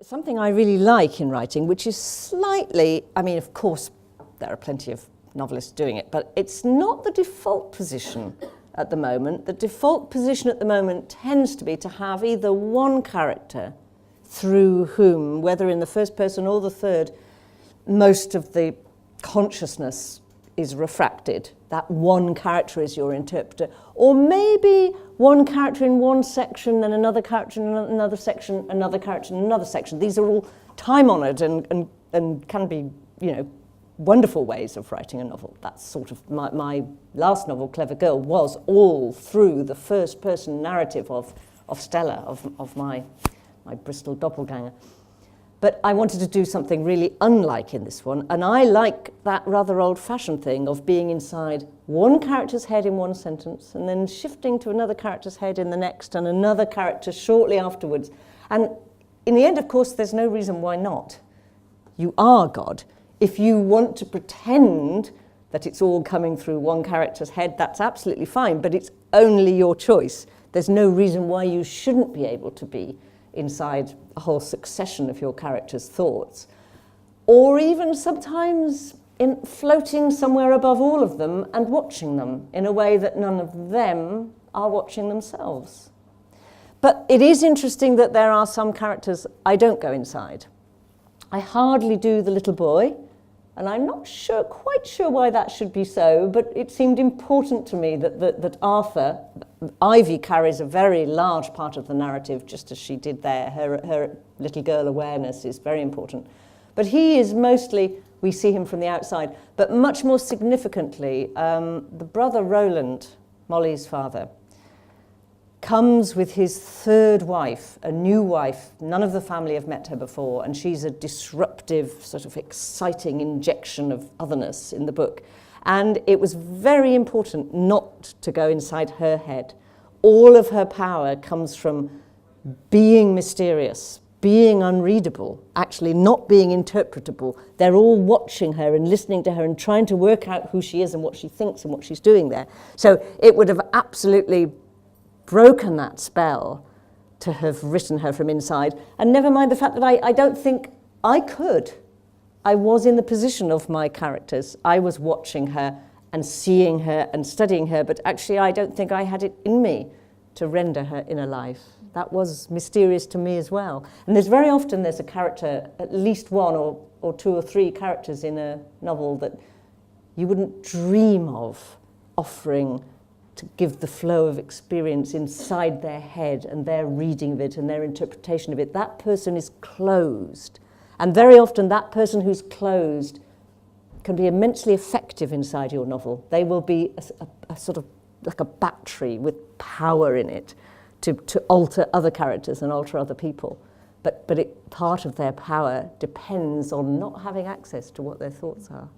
Something I really like in writing, which is slightly, I mean, of course, there are plenty of novelists doing it, but it's not the default position at the moment. The default position at the moment tends to be to have either one character through whom, whether in the first person or the third, most of the consciousness is refracted. That one character is your interpreter. Or maybe one character in one section, then another character in another section, another character in another section. These are all time-honoured and can be, you know, wonderful ways of writing a novel. That's sort of my last novel, Clever Girl, was all through the first-person narrative of Stella, of my Bristol doppelganger. But I wanted to do something really unlike in this one, and I like that rather old-fashioned thing of being inside one character's head in one sentence and then shifting to another character's head in the next and another character shortly afterwards. And in the end, of course, there's no reason why not. You are God. If you want to pretend that it's all coming through one character's head, that's absolutely fine, but it's only your choice. There's no reason why you shouldn't be able to be inside a whole succession of your character's thoughts, or even sometimes in floating somewhere above all of them and watching them in a way that none of them are watching themselves. But it is interesting that there are some characters I don't go inside. I hardly do the little boy, and I'm not quite sure why that should be so, but it seemed important to me that Arthur, Ivy carries a very large part of the narrative, just as she did there. Her little girl awareness is very important. But he is mostly, we see him from the outside, but much more significantly, the brother Roland, Molly's father, comes with his third wife, a new wife. None of the family have met her before, and she's a disruptive, sort of exciting injection of otherness in the book. And it was very important not to go inside her head. All of her power comes from being mysterious, being unreadable, actually not being interpretable. They're all watching her and listening to her and trying to work out who she is and what she thinks and what she's doing there. So it would have absolutely broken that spell to have written her from inside. And never mind the fact that I don't think I could. I was in the position of my characters. I was watching her and seeing her and studying her, but actually I don't think I had it in me to render her inner life. That was mysterious to me as well. And there's a character, at least one or two or three characters in a novel that you wouldn't dream of offering to give the flow of experience inside their head and their reading of it and their interpretation of it. That person is closed. And very often that person who's closed can be immensely effective inside your novel. They will be a sort of like a battery with power in it to alter other characters and alter other people. But part of their power depends on not having access to what their thoughts are.